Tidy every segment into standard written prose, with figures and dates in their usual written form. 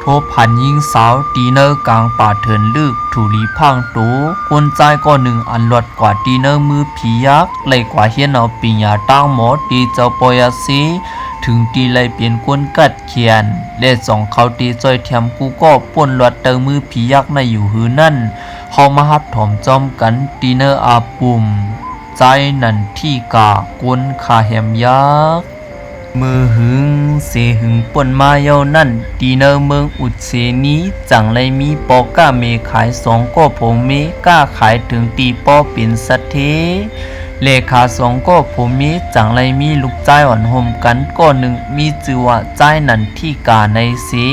โทพันยิงสาวตีเนอร์กลางป่าเถินลึกถูลีพังตูคนใจก็หนึ่งอันหลดกว่าตีเนอร์มือผียักษ์เลยกว่าเฮียนเอาปิญญาตั้งหมดตีเจ้าปอยซีถึงตีเลยเปลี่ยนกวนกัดเขียนเลสองเขาตีจอยเทียมกูก็ป่นหลดเตอมือผียักษ์ในอยู่หือนั่นเขามาฮับถมจอมกันตีเนอร์อาปุ่มใจนันที่กากวนขาแหมยักษ์มือหึงเสหึงป่นมาเยานั่นตีเนอร์เมืองอุดเสนี้จังเลยมีปอก้าเมขายสองก็ผมเมก้าขายถึงตีปอเป็นสัตเทเลขาสองก็ผมเมจังเลยมีลูกใจอ่อนห่มกันก็หนึ่งมีจือว่าใจนันที่กาในสี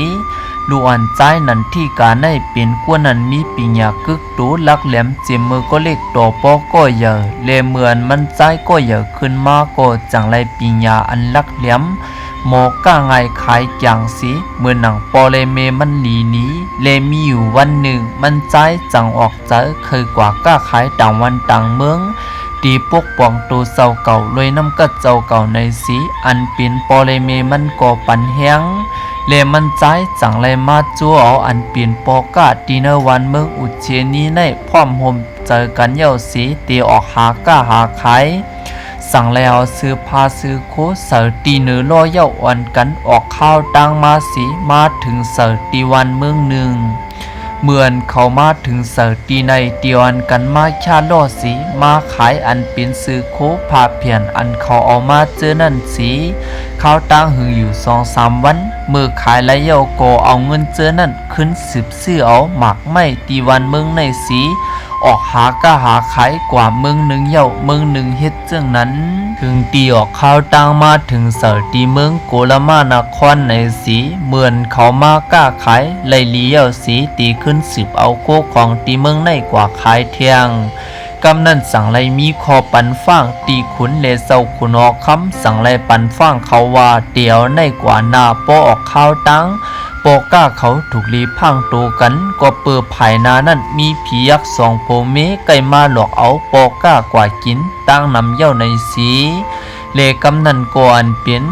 ลูกอันใจนันที่กาในเป็นกวนนันมีปิญญากึกตูลักแหลมเจมมือก็เล็กต่อปอก็เยอะเลเหมือนมันใจก็เยอะขึ้นมาก็จังไรปิญญาอันลักแหลมหมอก้าไงขายจางสีเมื่อหนังปอเลเมมันหลีนี้เลมีอยู่วันหนึ่งมันใจจังออกเจอเคยกว่าก้าขายต่างวันต่างเมืองตีปกป้องตัวเจ้าเก่าเลยน้ำกัดเจ้าเก่าในสีอันเป็นปอเลเมมันก่อปันแห้งเลมันใจจังไรมาจัวเอาอันเปลี่ยนปอกาตีเนวันเมืองอุเชนีในพร้อมห่มเจอกันเย้าสีตีออกหาก้าหาขายสั่งแล้วซื้อพาซื้อโคเสอตีเนื้อล่อเย้าอ่อนกันออกข้าวตังมาสีมาถึงเสอตีวันเมืองหนึ่งเหมือนเขามาถึงเสอตีในตีวันกันมาชาล่อสีมาขายอันเป็นซื้อโคพาเพียนอันเขาเอามาเจอนั่นสีข้าวตังหึงอยู่2-3 วันเมื่อขายและเย้าก็เอาเงินเจอนั่นขึ้นสืบซื้อเอาหมักไม่ตีวันเมืองในสีออกหาก้าหาขายกว่าเมืองหนึ่งเย้าเมืองหนึ่งเฮ็ดเจ้งนั้นถึงตีออกข้าวตังมาถึงเสอตีเมืองโกลมานครในสีเหมือนเขามาก้าขายไล่ลีเย้าสีตีขึ้นสืบเอาโคของตีเมืองในกว่าขายเที่ยงกำนันสั่งไลมีคอปันฟ่างตีขุนเลเศร้าขุนออกคำสั่งไลปันฟ่างเขาว่าเตียวในกว่านาปอออกข้าวตังปอก้าเขาถูกลีพังโตกันก็เปิดภายนานั่นมีผียักษ์2 โพเมไก่มาหลอกเอาปอก้ากว่ากินตั้งนำเย้าในสีเลกำนันก่อนเปลี่ยน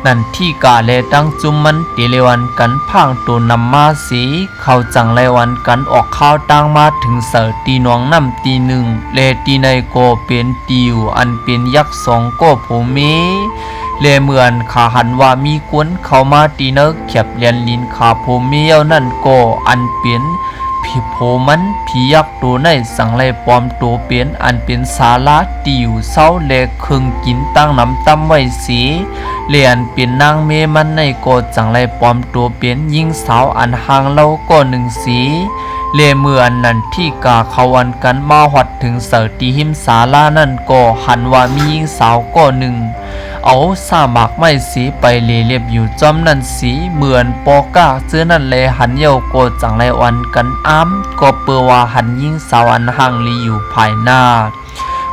นั่นที่กาเลตั้งจุมมันตีเลวันกันพังตัวนำมาสีเขาจังเลวันกันออกข้าวตังมาถึงเสอตีนวงน้ำตีหนึ่งเลตีในโกเป็นติวอันเป็นยักษ์2 โพเมเลเหมือนขาหันว่ามีกวนเข้ามาตีเนกเขียบเลียนลินขาโพเมียวนั่นโกอันเป็นผีโพมันผียักษ์ตัวในสั่งไลปลอมตัวเปลี่ยนอันเป็นสาระติวเศร้าเลครึ่งกินตั้งน้ำตั้มไว้สีเลียนเป็นนางเมมันในโกจังไลปลอมตัวเปลี่ยนยิงสาวอันห่างเล่าก็หนึ่งสีเลเมื่อนันที่กาเขาวันกันมาหอดถึงเสอตีหิมสาลานั่นก็หันว่ามียิงสาวก็หนึ่งเอาสามักไม่สีไปเรียบอยู่จอมนั่นสีเหมือนปอก้าเสื้อนั่นเลยหันเยาโกจังไรวันกันอ้ำก็เปือว่าหันยิงสาวอันห่างลีอยู่ภายหน้า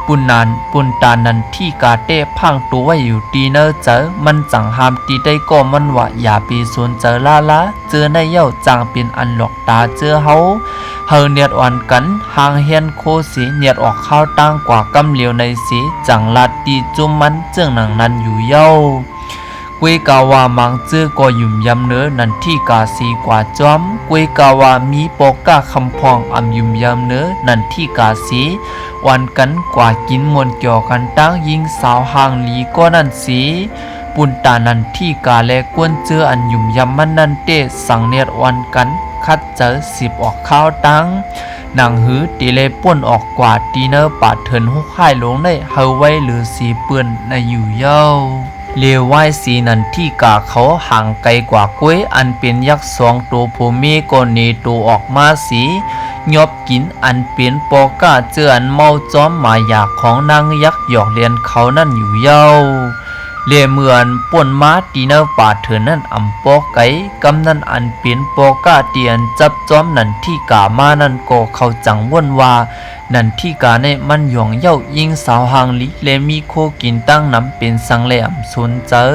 ปุ่นตานันที่กาเต้พังตัวไว้อยู่ตีเนอเจอมันจังหามตีได้ก็มันว่าอย่าปีส่วนเจอละเจอในเย้าจังเป็นอันหลอกตาเจอเฮาเนียดอ่อนกันห่างเฮียนโคสีเนียดออกข้าวตั้งกว่ากำเหลียวในสีจังลาดตีจุมมันเจื้องหนังนั้นอยู่เย้ากุยกาวามังเจื้อก็ยุ่มยำเนื้อนันที่กาสีกว่าจอมกุยกาวามีปอก้าคำพองอำยุ่มยำเนื้อนันที่กาสีวันกันกว่ากินมนเกี่ยวกันตั้งยิงสาวห่างลีก็นั่นสีปุ่นตานันที่กาแลกวนเจื้ออันยุ่มยำมันนันเตสังเนียดวันกันคัดเจอ10ออกข้าวตังหนังหือตีเลป่นออกกว่าตีเนอร์ปาดเถินหุกข่ายลงได้เฮาไว้หรือสีเปื้อนในอยู่เย้าเลวไหวสีนันที่กาเขาห่างไกลกว่ากล้วยอันเป็นยักษ์2 ตัวโพเมก็เนตัวออกมาสียอบกินอันเป็นปอก้าเจืออันเมาจอมมายาของนางยักษ์หยอกเลียนเขานั่นอยู่เย้าเลเหมือนป่นมาตีเนอร์ป่าเถินนั่นอำปอไก่กำนั่นอันเป็นปอก้าเตียนจับจอมนั่นที่กามานั่นก็เขาจังว่นว่านั่นที่กาในมันหยองเย้ายิงสาวหางลิเลมีโคกินตั้งน้ำเป็นสังเลอำสนเจอ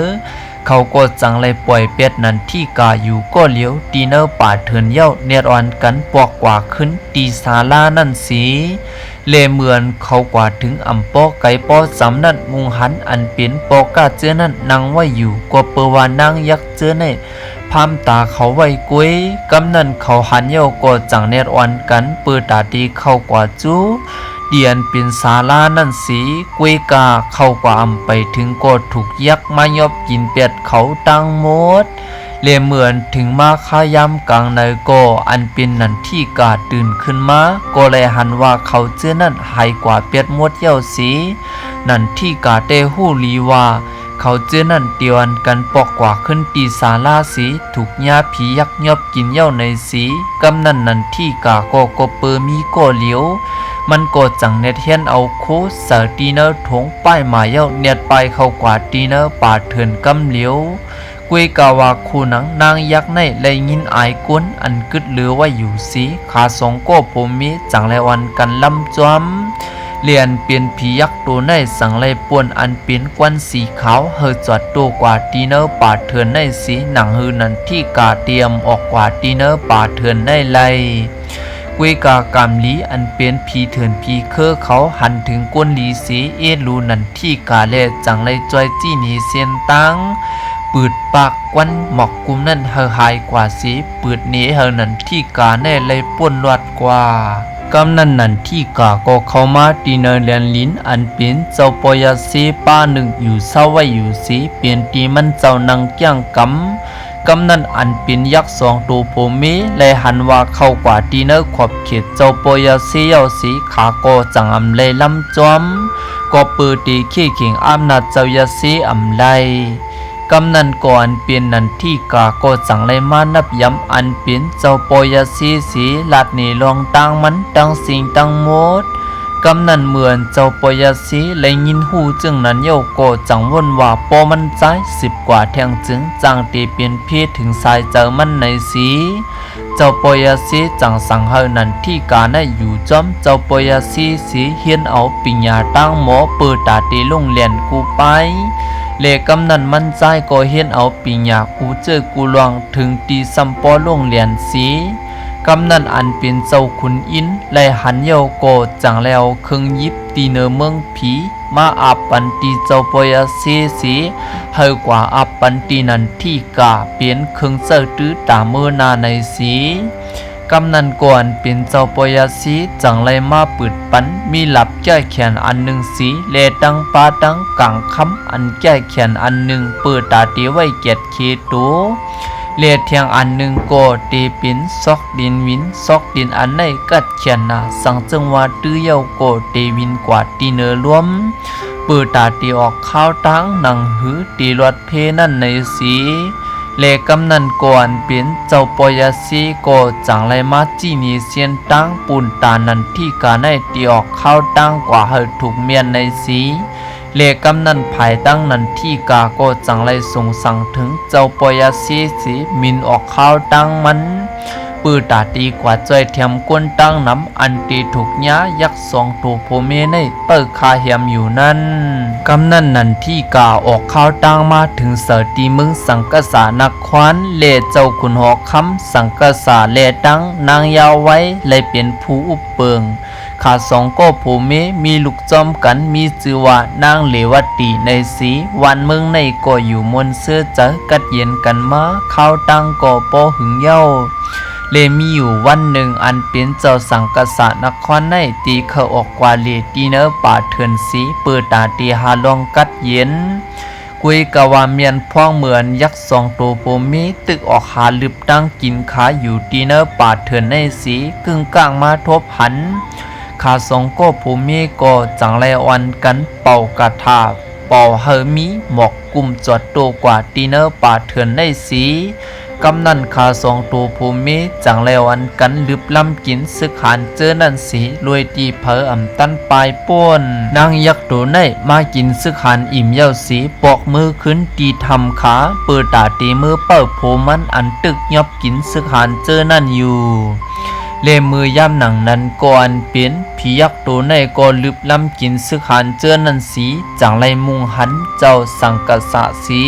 เขาก็จังเลยปล่อยเป็ดนั่นที่กาอยู่ก็เลี้ยวตีเนอร์ป่าเถินเย้าเนียดอ่อนกันปอกกว่าขึ้นตีศาลานั่นสีเลเหมือนเขากว่าถึงอำปอไก่ปอสำนั่นมุงหันอันเป็นปอกาเจือนั่นนั่งไว้อยู่ก็เปวานางยักษ์เจือใน พามตาเขาไว้กุ้ยกำนันเขาหันเย้าก็จังเนตอ่อนกันเปิดตาดีเข้ากว่าจูเดียนเป็นศาลานั่นสีกุ้ยกาเข้ากว่าอำไปถึงก็ถูกยักษ์มายอบกินเป็ดเขาตั้งหมดเลเหมือนถึงมาขายำกลางในก็อันเป็นนันที่กาตื่นขึ้นมาก็เลยหันว่าเขาเจ้านั่นหายกว่าเป็ดมดเย้าสีนันที่กาเตหูลีว่าเขาเจ้านั่นเตียนกันปอกกว่าขึ้นตีศาลาสีถูกญาผียักษ์ยอบกินเย้าในสีกำนันนันที่กาก็เปอมีก็เหลียวมันก็จังเน็ตเฮียนเอาโคเสตีเนอร์ถงป้ายมาเย้าเน็ตไปเข้ากว่าตีเนอร์ป่าเถื่อนกำเหลียวกุยกาวาคูหนังนางยักษ์ในเลยยินอายก้นอันกึดเหลือว่าอยู่สีขาสองก็ผมมีจังไรวันกันลำจอมเลียนเปลี่ยนผียักษ์ตัวในสังไรป่วนอันเปลี่ยนควันสีขาวเฮอจอดตัวกว่าตีเนอร์ป่าเถื่อนในสีหนังฮือนันที่กาเตรียมออกกว่าตีเนอร์ป่าเถื่อนในไลกุยกากามลีอันเป็นผีเถื่อนผีเคอเขาหันถึงก้นลีสีเอลูนันที่กาเลจังไรจอยจี้หนีเซียนตังปืดปากควันหมอกกุมนั่นเฮอหายกว่าสีปืดหนีเฮอนันที่กาแน่เลยป่วนลวดกว่ากำนันนันที่กาก็เข้ามาตีเนเลียนลิ้นอันเป็นเจ้าปอยาสีป้าหนึ่งอยู่เศร้าไว้อยู่สีเปลี่ยนตีมันเจ้านังเกี้ยงกำนันอันเป็นยักษ์สองตัวโพมีเลยหันว่าเข้ากว่าตีเนอขอบเขตเจ้าปอยาสีเยาสีขาก็จังอำเลยลำจอมก็เปิดตีขี้เข่งอำนาจเจ้ายาสีอำไลกำนันก่อนเปลี่ยนนันที่กาก็จังไรมานับย้ำอันเปลี่ยนเจ้าปอยาสีสีลาดนี่ลองตั้งมันตั้งสิ่งตั้งหมดกำนันเหมือนเจ้าปอยาสีเลยยินหูจึงนั้นเย้าก็จังวนว่าปอมันใจ10 กว่าแทงจึงจังตีเปลี่ยนเพศถึงสายเจอมันในสีเจ้าปอยาสีจังสังเฮนันที่กาได้อยู่จอมเจ้าปอยาสีสีเฮียนเอาปิญญาตั้งหมอเปิดตาตีลงเลียนกูไปเลกำนันมันใจก็เห็นเอาปิญญากูเจอกูลวงถึงตีสัมปอลงเลียนสีกำนันอันเป็นเจ้าขุนอินและหันเยาโกจังแล้วเครื่องยิบตีเนอเมืองผีมาอาปันตีเจ้าปอยาสีสีเฮากว่าอาปันตีนันที่กาเปลี่ยนเครื่องเสื้อตื้อตาเมื่อนาในสีกำนันก่อนเป็นเจ้าปอยาสีจังไรมาปืดปันมีหลับแก้แขนอันหนึ่งสีเลตังปาตังกังคำอันแก้แขนอันหนึ่งเปิดตาตีไว้เกียรติเคตูเลเทียงอันหนึ่งก็ตีปินซอกดินวินซอกดินอันในกัดแขนนาสังจังว่าตื้อเยาก็ตีวินกว่าตีเนอรวมเปิดตาตีออกข้าวตั้งหนังหือตีรถเพนั่นในสีเลกำนันก่อนเป็นเจ้าปอยาสีก็จังไรมาจีนีเซียนตั้งปูนตานันที่กาในตีออกข้าวตั้งกว่าเฮถูกเมียนในสีเลกำนันภายตั้งนันที่กาก็จังไรส่งสั่งถึงเจ้าปอยาสีสีมินออกข้าวตั้งมันปือตาตีกว่าใจเทียมก้นตั้งน้ำอันตีถูกย้ายักษ์สองตัวโพเมในเปิดคาเหียมอยู่นั่นกำนันนันที่กาออกข้าวตั้งมาถึงเสตีมึงสังกษานักควานเลเจ้าขุนหอกคำสังกษาเลตั้งนางยาวไว้เลยเป็นผู้อุปเปิงขาสองก็โพเมมีลูกจอมกันมีชื่อว่านางเลวตีในสีวันเมืองในก็อยู่มนเสื้อเจอกัดเย็นกันมาข้าวตั้งก็ปอหึงเย้าเลมีอยู่วันหนึ่งอันเป็นเจ้าสังกษานครในตีเขาออกกว่าเลตีเนอป่าเถื่อนสีเปิดตาตีหาลองกัดเย็นกุยกะว่าเมียนพ้องเหมือนยักษ์สองตัวโพมีตึกออกหาลึบตั้งกินขาอยู่ตีเนอป่าเถื่อนในสีกึ่งกลางมาทบหันขาสองก็โพมีก็จังไรวันกันเป่ากระทาเป่าเฮมีหมอกกุมจอดโตกว่าตีเนอป่าเถื่อนในสีกำนันขาสองตัวภูมิจังแลวันกันลึบล้ำกินซึกหานเจอนั่นสีรวยตีเพออ่ำตันปลายป้นนางยักษ์ตัวในมากินซึกหานอิ่มเย้าสีปอกมือขึ้นตีทำขาเปิดตาตีมือเปิดโพมันอันตึกยอบกินซึกหานเจอนั่นอยู่เลมือย่ำหนังนั้นก่อนเป็นผียักษ์ตัวในก็ลึบล้ำกินซึกหานเจอนั่นสีจังไรมุงหันเจ้าสังกษะสี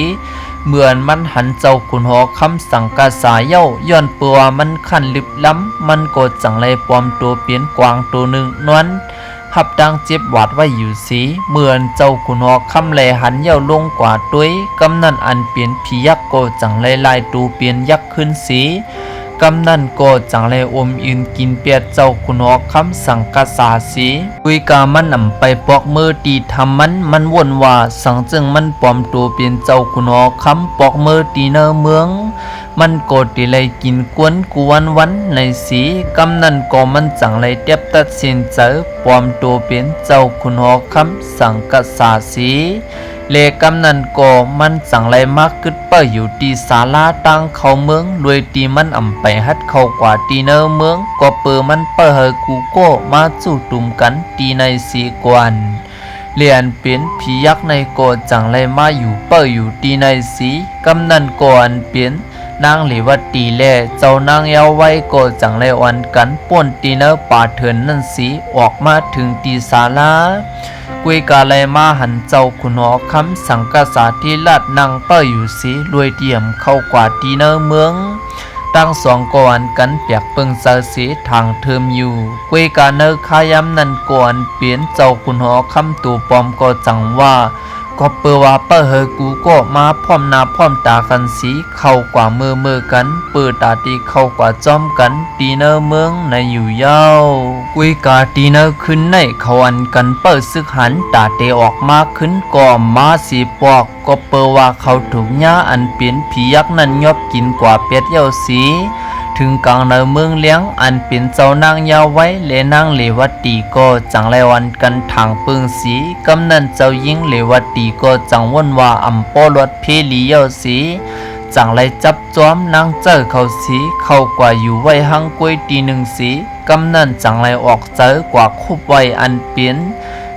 เหมือนมันหันเจ้าขุนหอคำสังกาสาเย้าย้อนเปื่อมันขันลึบล้ำมันก็จังไรปลอมตัวเปลี่ยนกวางตัวหนึ่งนั้น หับดังเจ็บหวาดไว้อยู่สีเหมือนเจ้าขุนหอคำแลหันเย่าลงกว่าด้วยกำนันอันเปลี่ยนผียักษ์โกจังไล่ตูเปลี่ยนยักษ์ขึ้นสีกำนันก็จังเลยอมยืนกินเปียเจ้าคุณหอคำสังกษาสีกุยกามันนำไปปอกมือตีทำมันวนว่าสังจึงมันปลอมตัวเป็นเจ้าคุณหอคำปอกมือตีเนอเมืองมันโกตีเลยกินกวนกวนวันในสีกำนันก็มันจังเลยเตียบตัดสินเจอปลอมตัวเป็นเจ้าคุณหอคำสังกษาสีเลกำนันก็มันจังไรมากขึ้นเปิดอยู่ตีศาลาตั้งเขาเมืองโดยตีมันอ่ำไปฮัดเข้ากว่าตีเนอเมืองก็เปิดมันเปิดเฮกูโก้มาจู่ตุ่มกันตีในสีกวนเลียนเป็นผียักษ์ในโกจังไรมาอยู่เปิดอยู่ตีในสีกำนันก่อนเป็นนางหลิวัดตีแลเจ้านางเยาไว้ก็จังไรวันกันป่นตีเนอป่าเถินนั่นสีออกมาถึงตีศาลากุยกาไลมาหันเจ้าขุนหอคำสังกษาที่ลาดนั่งเป้ออยู่สีรวยเดี่ยมเข้ากว่าตีเนอเมืองตั้งสองก่อนกันเปียกเปิงเสาสีทางเทิมอยู่กุยกาเนอขายำนันก่อนเปลี่ยนเจ้าขุนหอคำตูปอมก็จังว่าก็เปิดว่าเปิดเฮกูก็มาพร้อมหน้าพร้อมตากันสีเข้ากว่ามือกันเปิดตาตีเข้ากว่าจอมกันตีเนอเมืองในอยู่ยาวกุยกาตีเนอขึ้นในเขาอันกันเปิดซึกหันตาเตออกมาขึ้นก่อมาสีปอกก็เปิดว่าเขาถูกหญ้าอันเปลี่ยนผียักษ์นั้นยอบกินกว่าเป็ดเย้าสีถึงกลางในเมืองเลี้ยงอันเป็นเจ้านางยาวไว้เลนางเลวัตตีก็จังไรวันกันทางปึงสีกำนันเจ้ายิงเลวัตตีก็จังวนว่าอำปอลวดเพลีเยาสีจังไรจับจอมนางเจอเขาสีเข้ากว่าอยู่ไว้หังกวยตีหนึ่งสีกำนันจังไรออกเจอกว่าคุบไว้อันเปลี่ยน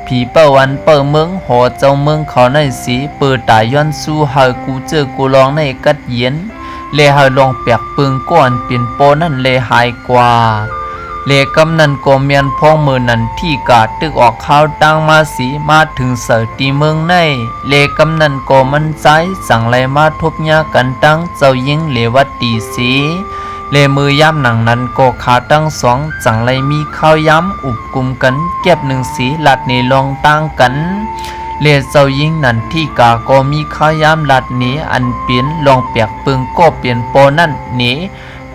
ผีเปิดวันเปิดเมืองหอเจ้าเมืองเขาในสีเปิดตาย้อนสู้หากูเจอกูลองในกัดเย็นเลหายลองเปียกปึงก่อนเป็นโปนั่นเลหายกว่าเลกำนันก็เมียนพ้องมือนันที่กาดตึกออกข้าวตั้งมาสีมาถึงเสือตีเมืองในเลกำนันก็มันใจสั่งไรมาทบยากันตั้งเจ้ายิงเลวัดตีสีเลมือย่ำหนังนั้นก็ขาตั้งสองจังไรมีข้าวย้ำอุบกุมกันเก็บหนึ่งสีหลัดในลองตั้งกันเลเจ้ายิงนันที่กาก็มีข้าวยามลัดหนีอันเปลี่ยนลองเปียกปึงก็เปลี่ยนโปนั่นหนี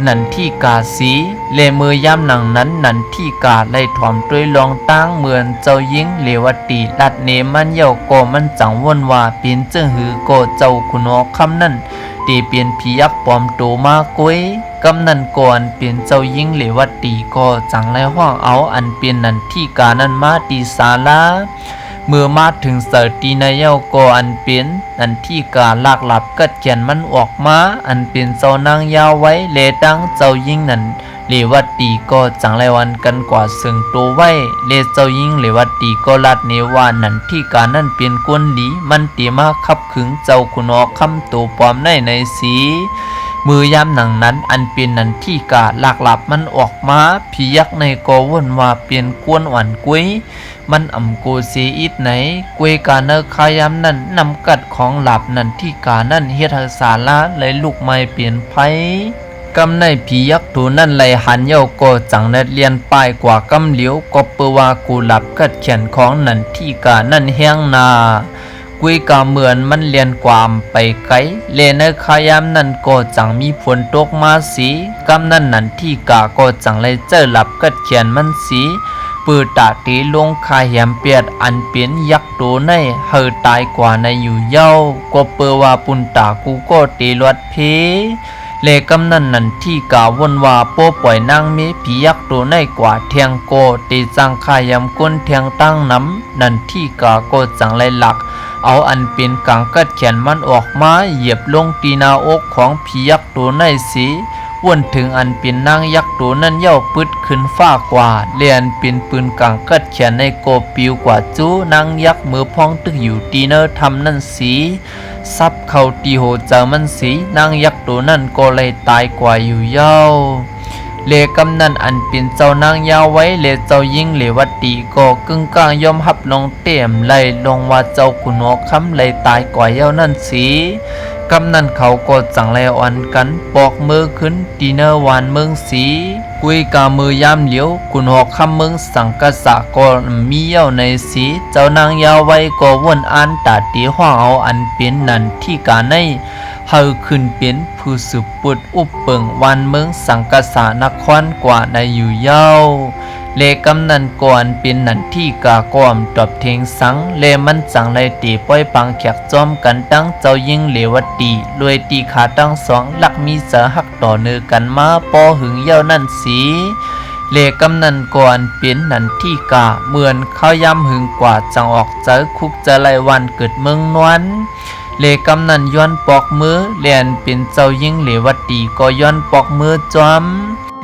นันที่กาสีเลมือยามหนังนั้นนันที่กาไล่ถ่อมด้วยลองตั้งเหมือนเจ้ายิงเลวตีลัดเนมันเย่าก็มันจังวนว่าเปลี่ยนจึงหือก็เจ้าคุณอคำนั่นตีเปลี่ยนผียักษ์ปลอมตัวมากุยกำนันก่อนเปลี่ยนเจ้ายิงเลวตีก็จังไล่ห้องเอาอันเปลี่ยนนันที่กานั้นมาตีศาลาเมื่อมาถึงเสาตีนายเย้าก็อันเป็นอันที่กาลากหลับกัดเขียนมันออกมาอันเป็นเจ้านางยาวไว้เลตั้งเจ้ายิ่งนั้นเลวัดตีก็จังไรวันกันกว่าซึ่งตัวไว้เลเจ้ายิ่งเลวัดตีก็ลัดเนว่านั้นที่กานั่นเป็นกวนดีมันตีมาขับขึงเจ้าคุณออกคำตัวปลอมในสีมือยามหนังนั้นอันเป็นนันที่กาหลากหลับมันออกมาผียักษ์ในก็วนว่าเปลี่ยนกวนหวานกุ้ยมันอ่ำโกเสียอิดไหนกวยกาเนอขายามนั่นนำกัดของหลับนั่นที่กานั่นเฮ็ดให้ศาลาเลยลุกไม้เปลี่ยนไผกำในผียักษ์ตัวนั่นไหลหันเย้าก็จังนัดเลียนป้ายกว่ากำเหลียวก็เปว่ากูหลับกัดเขียนของนั่นที่กานั่นแห้งนากุยกาเหมือนมันเลียนความไปไกลเลนขายามนั่นก็จังมีฝนตกมาสีกำนั่นนั่นที่กาก็จังเลยเจอหลับกัดเขียนมันสีปืนตาตีลงคายแหมเปียดอันเป็นยักษ์ตัวในเฮอตายกว่าในอยู่เย้าก็เปว่าปุนตากูก็ตีลวดเพเลกำนั่นนั่นที่กาวนว่าโป้ปล่อยนางเมผียักษ์ตัวในกว่าเทียงโกตีจังคายำก้นเทียงตั้งน้ำนั่นที่กาก็จังไรหลักเอาอันเป็นกังกัดแขนมันออกมาเหยียบลงตีนาอกของผียักษ์ตัวในสีวนถึงอันเป็นนางยักษ์ตัวนั้นเย่าปึดขึ้นฟ้ากว่าเลียนเป็นปืนกังกัดแขนในโกปิวกว่าจู้นางยักษ์มือพองตึกอยู่ตีเนอทำนั่นสีซับเข้าตีโหเจอมันสีนางยักษ์ตัวนั้นก็เลยตายกว่าอยู่เย้าเลกำนันอันเป็นเจ้านางยาวไว้เลเจ้ายิ่งเลวัดตีก็กึ่งกลางยอมหับลงเต็มไล่ลงว่าเจ้าขุนหัวคำเลยตายกว่าเย้านั่นสี กำนันเขาก็จังไลอ่อนกันปอกมือขึ้นตีเนอร์วานเมืองสีกุยกามือยามเหลียวกุนหอกคำเมืองสังกษะก็มีเย้าในสีเจ้านางยาวไว้ก็วนอ่านตาตีห้องเอาอันเป็นนันที่กาในเฮาขึ้นเป็นผู้สืบปุดอุบเปิงวันเมืองสังกษานครกว่าในอยู่เย้าเลกำนันก่อนเป็นนันที่กากอมตอบเทงสังเลมันจังไลตีป้อยปังแขกจอมกันตั้งเจ้ายิ่งเลวตีรวยตีขาตั้งสองหลักมีเสือหักต่อเนือกันมาปอหึงเย้านั่นสีเลกำนันก่อนเป็นนันที่กาเหมือนเข้ายำหึงกว่าจังออกเจอคุกจะไลวันเกิดเมืองนวลเลกำนันย้อนปอกมือเลียนเป็นเจ้ายิ่งเลวตีก็ย้อนปอกมือจอม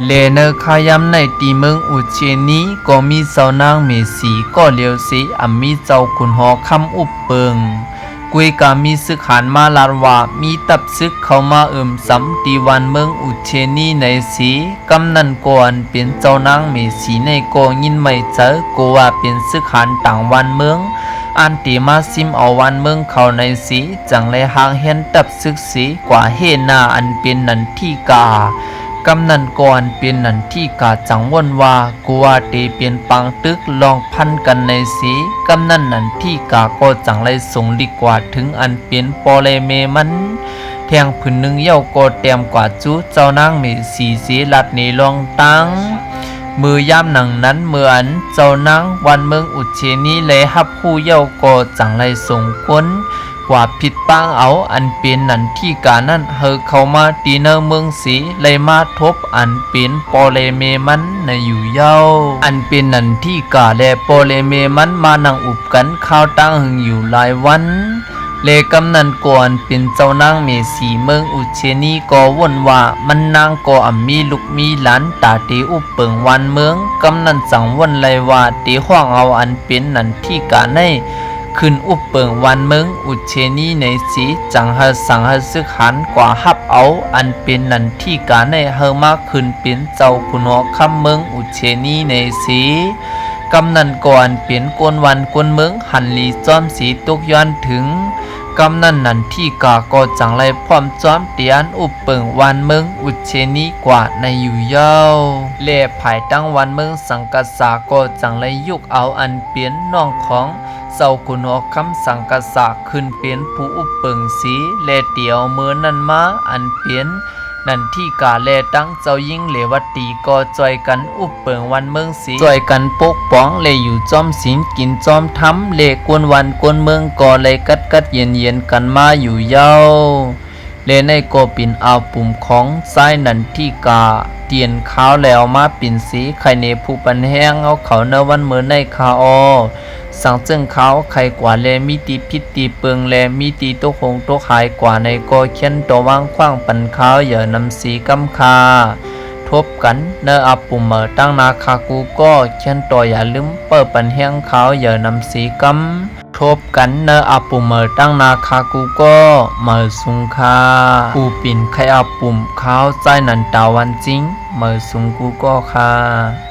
เลเนอขายำในตีเมืองอุเชนีก็มีเจ้านางเมสีก็เลียวสีมีเจ้าขุนหอคำอุบเปิงกุยกามีซึกหานมาลาดว่ามีตับซึกเข้ามาสำตีวันเมืองอุเชนีในสีกำนันก่อนเป็นเจ้านางเมสีในก็ยินไม่เจอก็ว่าเป็นซึกหานต่างวันเมืองอันตีมาซิมเอาวันเมืองเขาในสีจังเลยหางเห็นตับซึกสีกว่าเฮนาอันเป็นนันที่กากำนันก่อนเป็นนันที่กาจังวนว่ากัวเตเปลี่ยนปังตึกลองพันกันในสีกำนันนันที่กาก็จังไรส่งดีกว่าถึงอันเป็นปอเลเมมันแทงผืนหนึ่งเย้าก็เต็มกว่าจูเจ้านางมีสีสีลัดในลองตังมือยามหนังนั้นเมื่ออันเจ้านางวันเมืองอุเชนีเลยฮับคู่เย้าก็จังไรส่งคนกว่าผิดปังเอาอันเป็นนันที่กานั่นเฮอเข้ามาตีเนอเมืองสีเลยมาทบอันเป็นปอเลเมมันในอยู่เย้าอันเป็นนันที่กาและปอเลเมมันมานั่งอุบกันข้าวตั้งหึงอยู่หลายวันเลกำนันก่อนเป็นเจ้านางเมสีเมืองอุเชนีก็วนว่ามันนางก็มีลูกมีหลานตาเตอุบเปิงวันเมืองกำนันสั่งวนเลยว่าเตห้องเอาอันเป็นนันที่กาในขึ้นอุบเปิงวันเมืองอุเชนีในสีจังหาสังหาซึกหันกว่าฮับเอาอันเป็นนันที่กาในเฮอมาขึ้นเป็นเจ้าขุนหอคำเมืองอุเชนีในสีกำนันก่อนเป็นกวนวันกวนเมืองหันลีจอมสีตกย้อนถึงกำนันนันที่กาก็จังไรพร้อมจอมเตียนอุบเปิงวันเมืองอุเชนีกว่าในอยู่เย้าเล่ภายตั้งวันเมืองสังกษาก็จังไรยุกเอาอันเปลี่ยนน้องของเจ้าขุนหอคำสังกษาขึ้นเป็นผู้อุบเปิงสีเลเตียวเมื่อนั้นมาอันเปลี่ยนนันที่กาแลตั้งเจ้ายิ่งเลวตีก็จอยกันอุบเปิงวันเมืองสีจอยกันปกป้องเลอยู่จอมศีลกินจอมทำเลกวนวันกวนเมืองก็เลยกัดเย็นกันมาอยู่เย้าเลในก็ปิ่นเอาปุ่มของซ้ายนันที่กาเตียนขาวแล้วมาปิ่นสีไข่เนผู้ปันแห้งเอาเขาเนวันเมื่อในคาอสังเจิ้งเขาใครกว่าแลมีตีพิษตีเปิงแลมีตีโตคงโตขายกว่าในก็เขียนตัววางขว้างปันเขาอย่านำสีกำคาทบกันเนออับปุ่มเมื่อตั้งนาคากูก็เขียนตัวอย่าลืมเปิดปันแห้งเขาอย่านำสีกำทบกันเนออับปุ่มเมื่อตั้งนาคากูก็เมื่อสุงคากูปิ่นใครอับปุ่มเขาใจนันตาวันจริงเมื่อสุงกูก็ค่ะ